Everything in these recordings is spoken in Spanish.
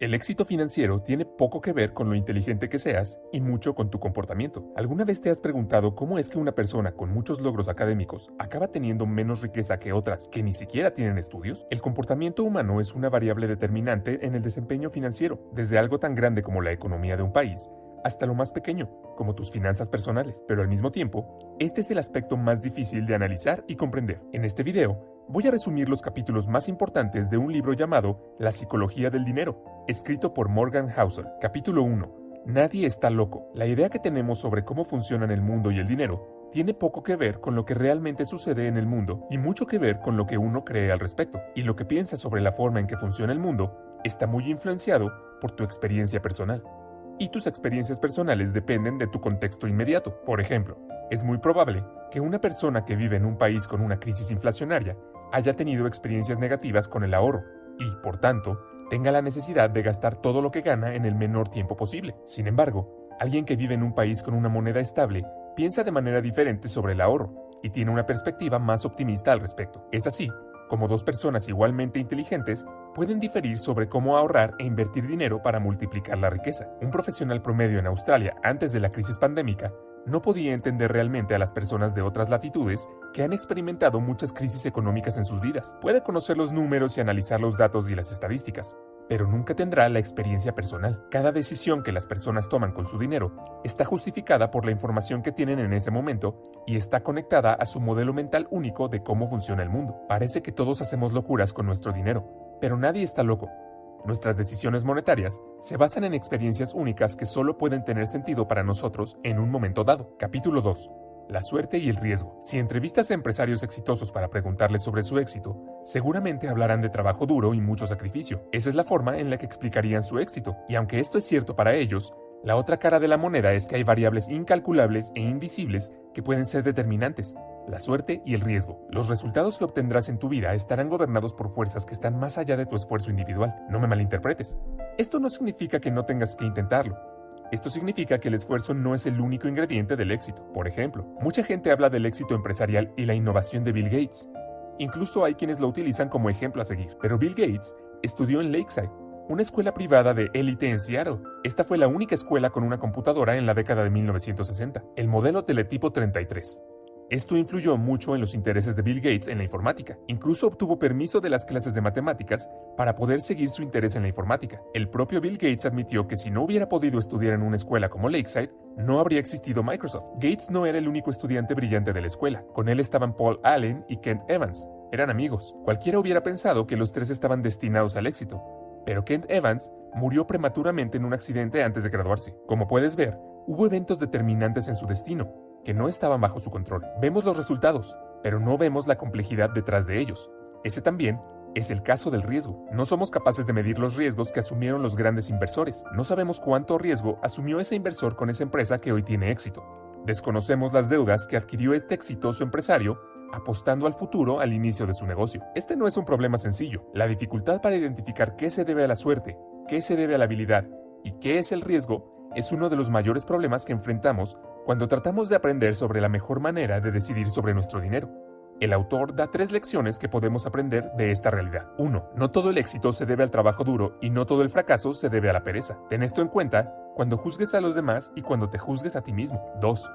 El éxito financiero tiene poco que ver con lo inteligente que seas y mucho con tu comportamiento. ¿Alguna vez te has preguntado cómo es que una persona con muchos logros académicos acaba teniendo menos riqueza que otras que ni siquiera tienen estudios? El comportamiento humano es una variable determinante en el desempeño financiero, desde algo tan grande como la economía de un país hasta lo más pequeño, como tus finanzas personales. Pero al mismo tiempo, este es el aspecto más difícil de analizar y comprender. En este video, voy a resumir los capítulos más importantes de un libro llamado La psicología del dinero, escrito por Morgan Housel. Capítulo 1. Nadie está loco. La idea que tenemos sobre cómo funcionan el mundo y el dinero tiene poco que ver con lo que realmente sucede en el mundo y mucho que ver con lo que uno cree al respecto. Y lo que piensas sobre la forma en que funciona el mundo está muy influenciado por tu experiencia personal. Y tus experiencias personales dependen de tu contexto inmediato. Por ejemplo, es muy probable que una persona que vive en un país con una crisis inflacionaria haya tenido experiencias negativas con el ahorro y, por tanto, tenga la necesidad de gastar todo lo que gana en el menor tiempo posible. Sin embargo, alguien que vive en un país con una moneda estable piensa de manera diferente sobre el ahorro y tiene una perspectiva más optimista al respecto. Es así como dos personas igualmente inteligentes pueden diferir sobre cómo ahorrar e invertir dinero para multiplicar la riqueza. Un profesional promedio en Australia antes de la crisis pandémica no podía entender realmente a las personas de otras latitudes que han experimentado muchas crisis económicas en sus vidas. Puede conocer los números y analizar los datos y las estadísticas, pero nunca tendrá la experiencia personal. Cada decisión que las personas toman con su dinero está justificada por la información que tienen en ese momento y está conectada a su modelo mental único de cómo funciona el mundo. Parece que todos hacemos locuras con nuestro dinero, pero nadie está loco. Nuestras decisiones monetarias se basan en experiencias únicas que solo pueden tener sentido para nosotros en un momento dado. Capítulo 2. La suerte y el riesgo. Si entrevistas a empresarios exitosos para preguntarles sobre su éxito, seguramente hablarán de trabajo duro y mucho sacrificio. Esa es la forma en la que explicarían su éxito. Y aunque esto es cierto para ellos, la otra cara de la moneda es que hay variables incalculables e invisibles que pueden ser determinantes: la suerte y el riesgo. Los resultados que obtendrás en tu vida estarán gobernados por fuerzas que están más allá de tu esfuerzo individual. No me malinterpretes. Esto no significa que no tengas que intentarlo. Esto significa que el esfuerzo no es el único ingrediente del éxito. Por ejemplo, mucha gente habla del éxito empresarial y la innovación de Bill Gates. Incluso hay quienes lo utilizan como ejemplo a seguir. Pero Bill Gates estudió en Lakeside, una escuela privada de élite en Seattle. Esta fue la única escuela con una computadora en la década de 1960, el modelo Teletipo 33. Esto influyó mucho en los intereses de Bill Gates en la informática. Incluso obtuvo permiso de las clases de matemáticas para poder seguir su interés en la informática. El propio Bill Gates admitió que si no hubiera podido estudiar en una escuela como Lakeside, no habría existido Microsoft. Gates no era el único estudiante brillante de la escuela. Con él estaban Paul Allen y Kent Evans. Eran amigos. Cualquiera hubiera pensado que los tres estaban destinados al éxito. Pero Kent Evans murió prematuramente en un accidente antes de graduarse. Como puedes ver, hubo eventos determinantes en su destino que no estaban bajo su control. Vemos los resultados, pero no vemos la complejidad detrás de ellos. Ese también es el caso del riesgo. No somos capaces de medir los riesgos que asumieron los grandes inversores. No sabemos cuánto riesgo asumió ese inversor con esa empresa que hoy tiene éxito. Desconocemos las deudas que adquirió este exitoso empresario apostando al futuro al inicio de su negocio. Este no es un problema sencillo. La dificultad para identificar qué se debe a la suerte, qué se debe a la habilidad y qué es el riesgo es uno de los mayores problemas que enfrentamos cuando tratamos de aprender sobre la mejor manera de decidir sobre nuestro dinero. El autor da 3 lecciones que podemos aprender de esta realidad. 1. No todo el éxito se debe al trabajo duro y no todo el fracaso se debe a la pereza. Ten esto en cuenta cuando juzgues a los demás y cuando te juzgues a ti mismo. 2.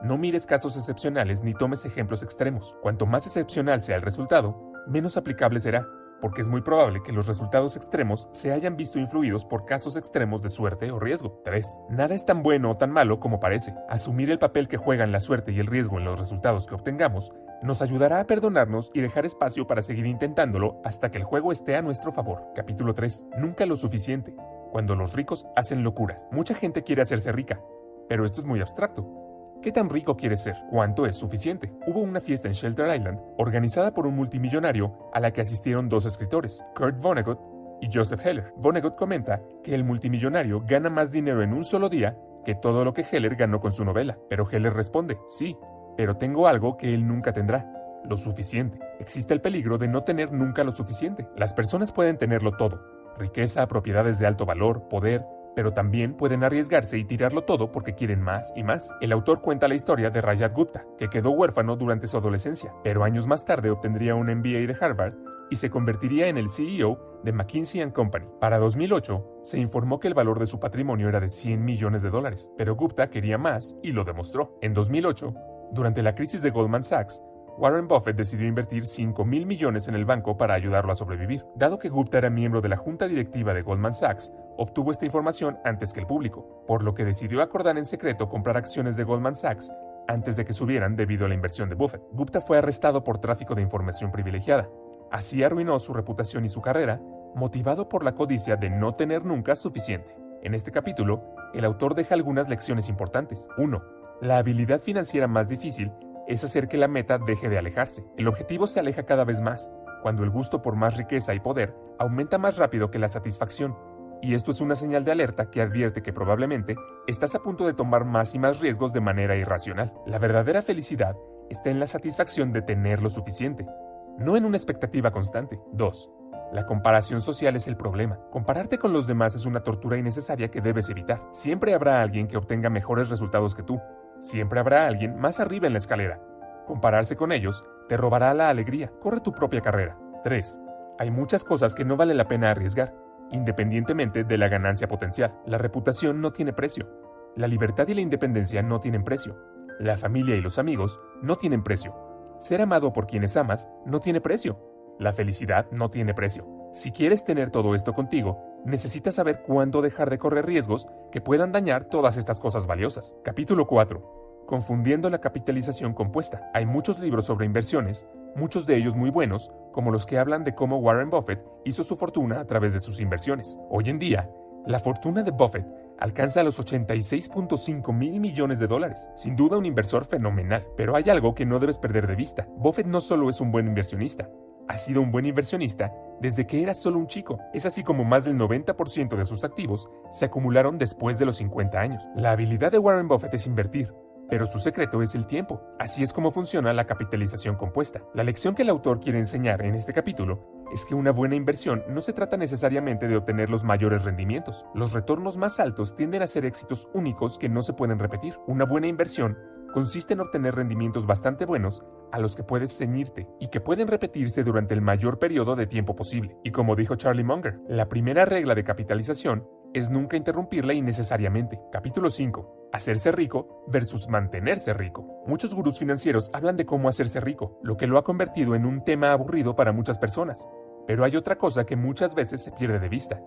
No mires casos excepcionales ni tomes ejemplos extremos. Cuanto más excepcional sea el resultado, menos aplicable será, porque es muy probable que los resultados extremos se hayan visto influidos por casos extremos de suerte o riesgo. 3. Nada es tan bueno o tan malo como parece. Asumir el papel que juegan la suerte y el riesgo en los resultados que obtengamos nos ayudará a perdonarnos y dejar espacio para seguir intentándolo hasta que el juego esté a nuestro favor. Capítulo 3. Nunca lo suficiente. Cuando los ricos hacen locuras. Mucha gente quiere hacerse rica, pero esto es muy abstracto. ¿Qué tan rico quieres ser? ¿Cuánto es suficiente? Hubo una fiesta en Shelter Island organizada por un multimillonario a la que asistieron 2 escritores, Kurt Vonnegut y Joseph Heller. Vonnegut comenta que el multimillonario gana más dinero en un solo día que todo lo que Heller ganó con su novela. Pero Heller responde: sí, pero tengo algo que él nunca tendrá: lo suficiente. Existe el peligro de no tener nunca lo suficiente. Las personas pueden tenerlo todo: riqueza, propiedades de alto valor, poder, pero también pueden arriesgarse y tirarlo todo porque quieren más y más. El autor cuenta la historia de Rajat Gupta, que quedó huérfano durante su adolescencia, pero años más tarde obtendría un MBA de Harvard y se convertiría en el CEO de McKinsey & Company. Para 2008, se informó que el valor de su patrimonio era de $100 millones, pero Gupta quería más y lo demostró. En 2008, durante la crisis de Goldman Sachs, Warren Buffett decidió invertir $5,000 millones en el banco para ayudarlo a sobrevivir. Dado que Gupta era miembro de la junta directiva de Goldman Sachs, obtuvo esta información antes que el público, por lo que decidió acordar en secreto comprar acciones de Goldman Sachs antes de que subieran debido a la inversión de Buffett. Gupta fue arrestado por tráfico de información privilegiada. Así arruinó su reputación y su carrera, motivado por la codicia de no tener nunca suficiente. En este capítulo, el autor deja algunas lecciones importantes. 1. La habilidad financiera más difícil es hacer que la meta deje de alejarse. El objetivo se aleja cada vez más, cuando el gusto por más riqueza y poder aumenta más rápido que la satisfacción. Y esto es una señal de alerta que advierte que probablemente estás a punto de tomar más y más riesgos de manera irracional. La verdadera felicidad está en la satisfacción de tener lo suficiente, no en una expectativa constante. 2. La comparación social es el problema. Compararte con los demás es una tortura innecesaria que debes evitar. Siempre habrá alguien que obtenga mejores resultados que tú. Siempre habrá alguien más arriba en la escalera. Compararse con ellos te robará la alegría. Corre tu propia carrera. 3. Hay muchas cosas que no vale la pena arriesgar, independientemente de la ganancia potencial. La reputación no tiene precio. La libertad y la independencia no tienen precio. La familia y los amigos no tienen precio. Ser amado por quienes amas no tiene precio. La felicidad no tiene precio. Si quieres tener todo esto contigo, necesitas saber cuándo dejar de correr riesgos que puedan dañar todas estas cosas valiosas. Capítulo 4. Confundiendo la capitalización compuesta. Hay muchos libros sobre inversiones, muchos de ellos muy buenos, como los que hablan de cómo Warren Buffett hizo su fortuna a través de sus inversiones. Hoy en día, la fortuna de Buffett alcanza los $86.5 mil millones. Sin duda un inversor fenomenal, pero hay algo que no debes perder de vista. Buffett no solo es un buen inversionista, ha sido un buen inversionista desde que era solo un chico. Es así como más del 90% de sus activos se acumularon después de los 50 años. La habilidad de Warren Buffett es invertir, pero su secreto es el tiempo. Así es como funciona la capitalización compuesta. La lección que el autor quiere enseñar en este capítulo es que una buena inversión no se trata necesariamente de obtener los mayores rendimientos. Los retornos más altos tienden a ser éxitos únicos que no se pueden repetir. Una buena inversión consiste en obtener rendimientos bastante buenos a los que puedes ceñirte y que pueden repetirse durante el mayor periodo de tiempo posible. Y como dijo Charlie Munger, la primera regla de capitalización es nunca interrumpirla innecesariamente. Capítulo 5. Hacerse rico versus mantenerse rico. Muchos gurús financieros hablan de cómo hacerse rico, lo que lo ha convertido en un tema aburrido para muchas personas. Pero hay otra cosa que muchas veces se pierde de vista.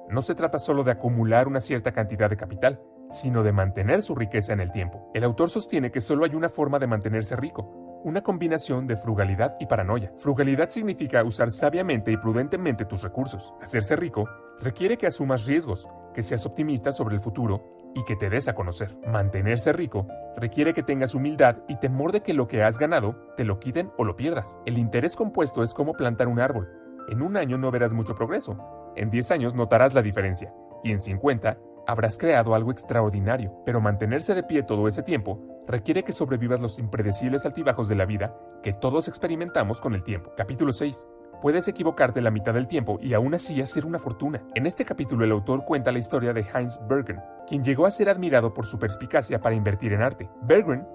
No se trata solo de acumular una cierta cantidad de capital, sino de mantener su riqueza en el tiempo. El autor sostiene que solo hay una forma de mantenerse rico, una combinación de frugalidad y paranoia. Frugalidad significa usar sabiamente y prudentemente tus recursos. Hacerse rico requiere que asumas riesgos, que seas optimista sobre el futuro y que te des a conocer. Mantenerse rico requiere que tengas humildad y temor de que lo que has ganado te lo quiten o lo pierdas. El interés compuesto es como plantar un árbol. En un año no verás mucho progreso, en 10 años notarás la diferencia, y en 50 habrás creado algo extraordinario. Pero mantenerse de pie todo ese tiempo requiere que sobrevivas los impredecibles altibajos de la vida que todos experimentamos con el tiempo. Capítulo 6. Puedes equivocarte la mitad del tiempo y aún así hacer una fortuna. En este capítulo el autor cuenta la historia de Heinz Berggruen, quien llegó a ser admirado por su perspicacia para invertir en arte. Berggruen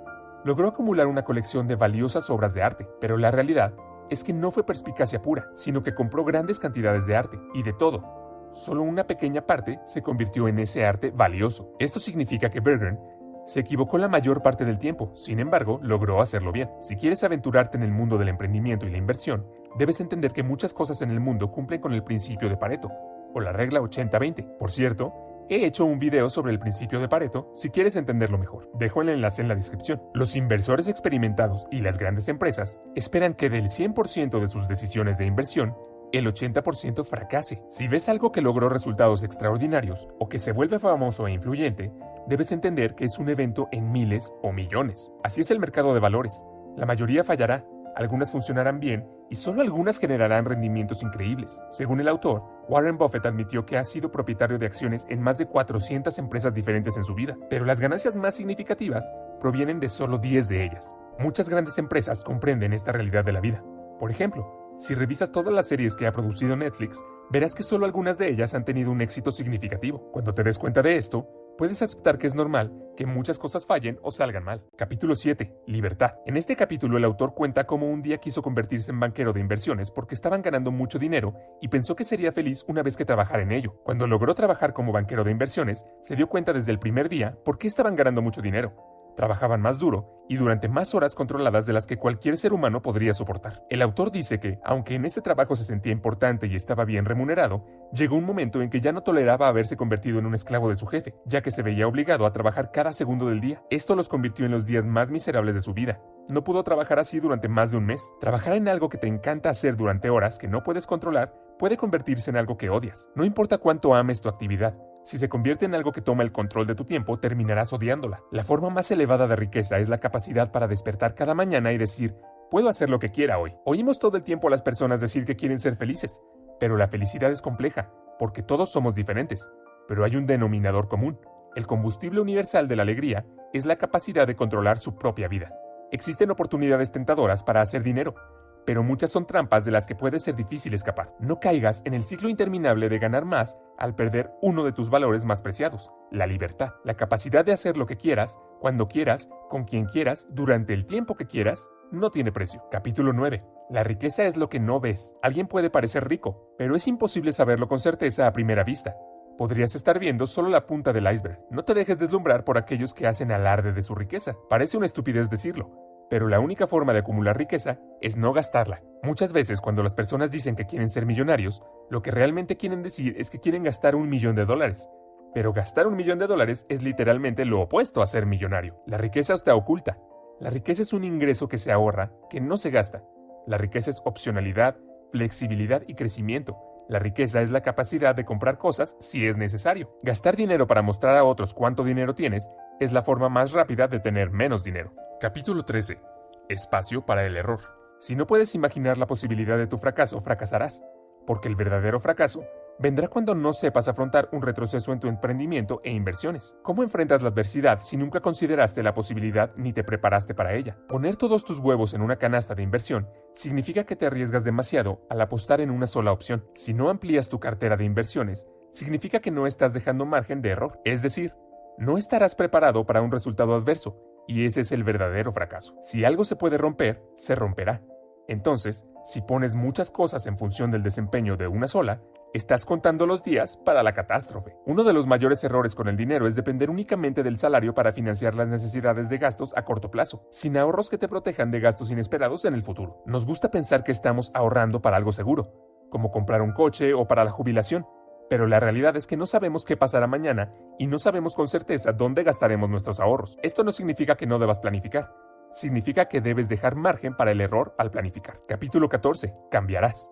logró acumular una colección de valiosas obras de arte, pero la realidad es que no fue perspicacia pura, sino que compró grandes cantidades de arte, y de todo. Solo una pequeña parte se convirtió en ese arte valioso. Esto significa que Berggruen se equivocó la mayor parte del tiempo, sin embargo, logró hacerlo bien. Si quieres aventurarte en el mundo del emprendimiento y la inversión, debes entender que muchas cosas en el mundo cumplen con el principio de Pareto, o la regla 80-20. Por cierto, he hecho un video sobre el principio de Pareto si quieres entenderlo mejor. Dejo el enlace en la descripción. Los inversores experimentados y las grandes empresas esperan que del 100% de sus decisiones de inversión, el 80% fracase. Si ves algo que logró resultados extraordinarios o que se vuelve famoso e influyente, debes entender que es un evento en miles o millones. Así es el mercado de valores. La mayoría fallará, algunas funcionarán bien y solo algunas generarán rendimientos increíbles. Según el autor, Warren Buffett admitió que ha sido propietario de acciones en más de 400 empresas diferentes en su vida, pero las ganancias más significativas provienen de solo 10 de ellas. Muchas grandes empresas comprenden esta realidad de la vida. Por ejemplo, si revisas todas las series que ha producido Netflix, verás que solo algunas de ellas han tenido un éxito significativo. Cuando te des cuenta de esto, Puedes aceptar que es normal que muchas cosas fallen o salgan mal. Capítulo 7. Libertad. En este capítulo el autor cuenta cómo un día quiso convertirse en banquero de inversiones porque estaban ganando mucho dinero y pensó que sería feliz una vez que trabajara en ello. Cuando logró trabajar como banquero de inversiones, se dio cuenta desde el primer día por qué estaban ganando mucho dinero. Trabajaban más duro y durante más horas controladas de las que cualquier ser humano podría soportar. El autor dice que, aunque en ese trabajo se sentía importante y estaba bien remunerado, llegó un momento en que ya no toleraba haberse convertido en un esclavo de su jefe, ya que se veía obligado a trabajar cada segundo del día. Esto los convirtió en los días más miserables de su vida. No pudo trabajar así durante más de un mes. Trabajar en algo que te encanta hacer durante horas que no puedes controlar puede convertirse en algo que odias. No importa cuánto ames tu actividad, si se convierte en algo que toma el control de tu tiempo, terminarás odiándola. La forma más elevada de riqueza es la capacidad para despertar cada mañana y decir, puedo hacer lo que quiera hoy. Oímos todo el tiempo a las personas decir que quieren ser felices, pero la felicidad es compleja, porque todos somos diferentes. Pero hay un denominador común. El combustible universal de la alegría es la capacidad de controlar su propia vida. Existen oportunidades tentadoras para hacer dinero, pero muchas son trampas de las que puede ser difícil escapar. No caigas en el ciclo interminable de ganar más al perder uno de tus valores más preciados, la libertad, la capacidad de hacer lo que quieras, cuando quieras, con quien quieras, durante el tiempo que quieras, no tiene precio. Capítulo 9. La riqueza es lo que no ves. Alguien puede parecer rico, pero es imposible saberlo con certeza a primera vista. Podrías estar viendo solo la punta del iceberg. No te dejes deslumbrar por aquellos que hacen alarde de su riqueza. Parece una estupidez decirlo, pero la única forma de acumular riqueza es no gastarla. Muchas veces cuando las personas dicen que quieren ser millonarios, lo que realmente quieren decir es que quieren gastar $1.000.000. Pero gastar $1.000.000 es literalmente lo opuesto a ser millonario. La riqueza está oculta. La riqueza es un ingreso que se ahorra, que no se gasta. La riqueza es opcionalidad, flexibilidad y crecimiento. La riqueza es la capacidad de comprar cosas si es necesario. Gastar dinero para mostrar a otros cuánto dinero tienes es la forma más rápida de tener menos dinero. Capítulo 13. Espacio para el error. Si no puedes imaginar la posibilidad de tu fracaso, fracasarás, porque el verdadero fracaso vendrá cuando no sepas afrontar un retroceso en tu emprendimiento e inversiones. ¿Cómo enfrentas la adversidad si nunca consideraste la posibilidad ni te preparaste para ella? Poner todos tus huevos en una canasta de inversión significa que te arriesgas demasiado al apostar en una sola opción. Si no amplías tu cartera de inversiones, significa que no estás dejando margen de error. Es decir, no estarás preparado para un resultado adverso, y ese es el verdadero fracaso. Si algo se puede romper, se romperá. Entonces, si pones muchas cosas en función del desempeño de una sola, estás contando los días para la catástrofe. Uno de los mayores errores con el dinero es depender únicamente del salario para financiar las necesidades de gastos a corto plazo, sin ahorros que te protejan de gastos inesperados en el futuro. Nos gusta pensar que estamos ahorrando para algo seguro, como comprar un coche o para la jubilación, pero la realidad es que no sabemos qué pasará mañana y no sabemos con certeza dónde gastaremos nuestros ahorros. Esto no significa que no debas planificar. Significa que debes dejar margen para el error al planificar. Capítulo 14. Cambiarás.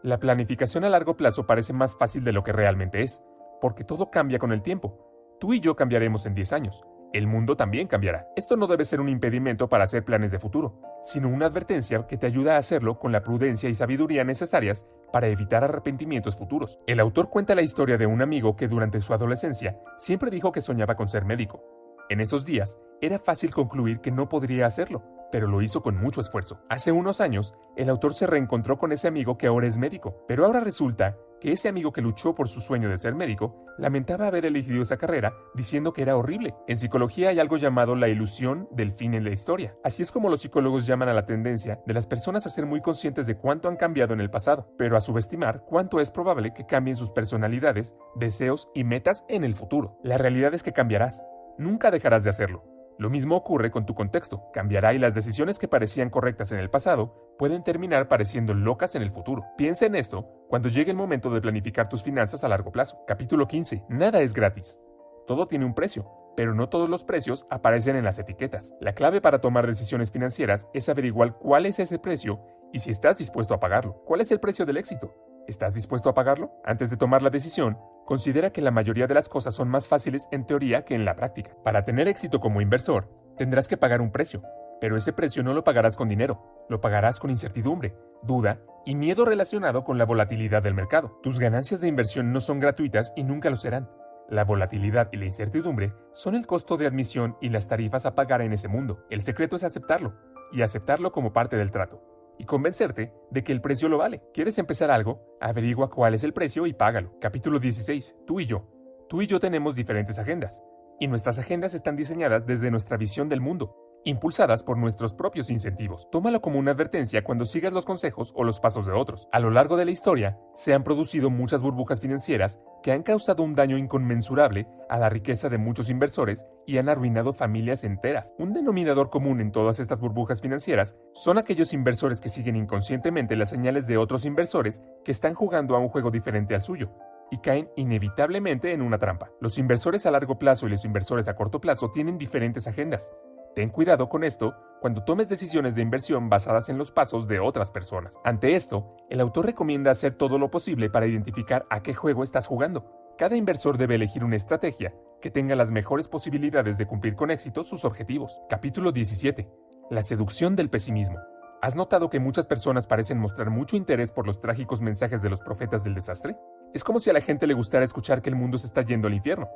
La planificación a largo plazo parece más fácil de lo que realmente es, porque todo cambia con el tiempo. Tú y yo cambiaremos en 10 años. El mundo también cambiará. Esto no debe ser un impedimento para hacer planes de futuro, sino una advertencia que te ayuda a hacerlo con la prudencia y sabiduría necesarias para evitar arrepentimientos futuros. El autor cuenta la historia de un amigo que durante su adolescencia siempre dijo que soñaba con ser médico. En esos días, era fácil concluir que no podría hacerlo, pero lo hizo con mucho esfuerzo. Hace unos años, el autor se reencontró con ese amigo que ahora es médico, pero ahora resulta que ese amigo que luchó por su sueño de ser médico lamentaba haber elegido esa carrera diciendo que era horrible. En psicología hay algo llamado la ilusión del fin en la historia. Así es como los psicólogos llaman a la tendencia de las personas a ser muy conscientes de cuánto han cambiado en el pasado, pero a subestimar cuánto es probable que cambien sus personalidades, deseos y metas en el futuro. La realidad es que cambiarás. Nunca dejarás de hacerlo. Lo mismo ocurre con tu contexto. Cambiará y las decisiones que parecían correctas en el pasado pueden terminar pareciendo locas en el futuro. Piensa en esto cuando llegue el momento de planificar tus finanzas a largo plazo. Capítulo 15. Nada es gratis. Todo tiene un precio, pero no todos los precios aparecen en las etiquetas. La clave para tomar decisiones financieras es averiguar cuál es ese precio y si estás dispuesto a pagarlo. ¿Cuál es el precio del éxito? ¿Estás dispuesto a pagarlo? Antes de tomar la decisión, considera que la mayoría de las cosas son más fáciles en teoría que en la práctica. Para tener éxito como inversor, tendrás que pagar un precio, pero ese precio no lo pagarás con dinero, lo pagarás con incertidumbre, duda y miedo relacionado con la volatilidad del mercado. Tus ganancias de inversión no son gratuitas y nunca lo serán. La volatilidad y la incertidumbre son el costo de admisión y las tarifas a pagar en ese mundo. El secreto es aceptarlo, y aceptarlo como parte del trato, y convencerte de que el precio lo vale. ¿Quieres empezar algo? Averigua cuál es el precio y págalo. Capítulo 16. Tú y yo. Tú y yo tenemos diferentes agendas. y nuestras agendas están diseñadas desde nuestra visión del mundo, impulsadas por nuestros propios incentivos. Tómalo como una advertencia cuando sigas los consejos o los pasos de otros. A lo largo de la historia, se han producido muchas burbujas financieras que han causado un daño inconmensurable a la riqueza de muchos inversores y han arruinado familias enteras. Un denominador común en todas estas burbujas financieras son aquellos inversores que siguen inconscientemente las señales de otros inversores que están jugando a un juego diferente al suyo y caen inevitablemente en una trampa. Los inversores a largo plazo y los inversores a corto plazo tienen diferentes agendas. Ten cuidado con esto cuando tomes decisiones de inversión basadas en los pasos de otras personas. Ante esto, el autor recomienda hacer todo lo posible para identificar a qué juego estás jugando. Cada inversor debe elegir una estrategia que tenga las mejores posibilidades de cumplir con éxito sus objetivos. Capítulo 17. La seducción del pesimismo. ¿Has notado que muchas personas parecen mostrar mucho interés por los trágicos mensajes de los profetas del desastre? Es como si a la gente le gustara escuchar que el mundo se está yendo al infierno.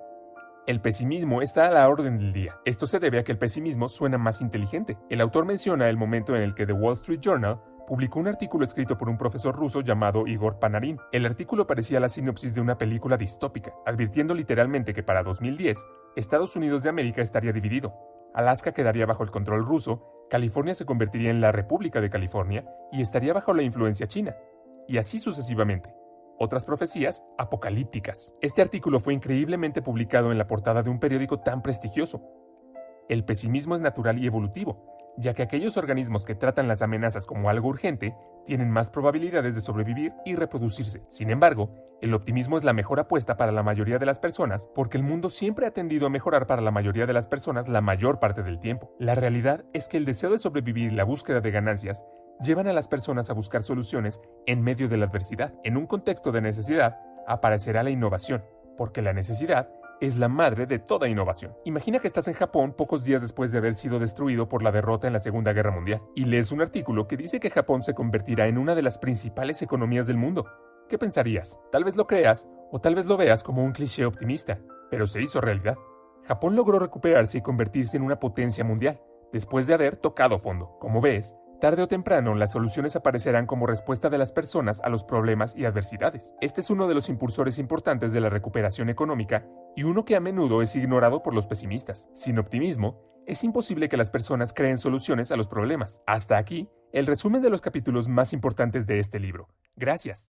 El pesimismo está a la orden del día. Esto se debe a que el pesimismo suena más inteligente. El autor menciona el momento en el que The Wall Street Journal publicó un artículo escrito por un profesor ruso llamado Igor Panarin. El artículo parecía la sinopsis de una película distópica, advirtiendo literalmente que para 2010, Estados Unidos de América estaría dividido. Alaska quedaría bajo el control ruso, California se convertiría en la República de California y estaría bajo la influencia china. Y así sucesivamente. Otras profecías apocalípticas. Este artículo fue increíblemente publicado en la portada de un periódico tan prestigioso. El pesimismo es natural y evolutivo, ya que aquellos organismos que tratan las amenazas como algo urgente tienen más probabilidades de sobrevivir y reproducirse. Sin embargo, el optimismo es la mejor apuesta para la mayoría de las personas porque el mundo siempre ha tendido a mejorar para la mayoría de las personas la mayor parte del tiempo. La realidad es que el deseo de sobrevivir y la búsqueda de ganancias llevan a las personas a buscar soluciones en medio de la adversidad. En un contexto de necesidad, aparecerá la innovación, porque la necesidad es la madre de toda innovación. Imagina que estás en Japón pocos días después de haber sido destruido por la derrota en la Segunda Guerra Mundial, y lees un artículo que dice que Japón se convertirá en una de las principales economías del mundo. ¿Qué pensarías? Tal vez lo creas, o tal vez lo veas como un cliché optimista, pero se hizo realidad. Japón logró recuperarse y convertirse en una potencia mundial, después de haber tocado fondo. Como ves, tarde o temprano, las soluciones aparecerán como respuesta de las personas a los problemas y adversidades. Este es uno de los impulsores importantes de la recuperación económica y uno que a menudo es ignorado por los pesimistas. Sin optimismo, es imposible que las personas creen soluciones a los problemas. Hasta aquí, el resumen de los capítulos más importantes de este libro. Gracias.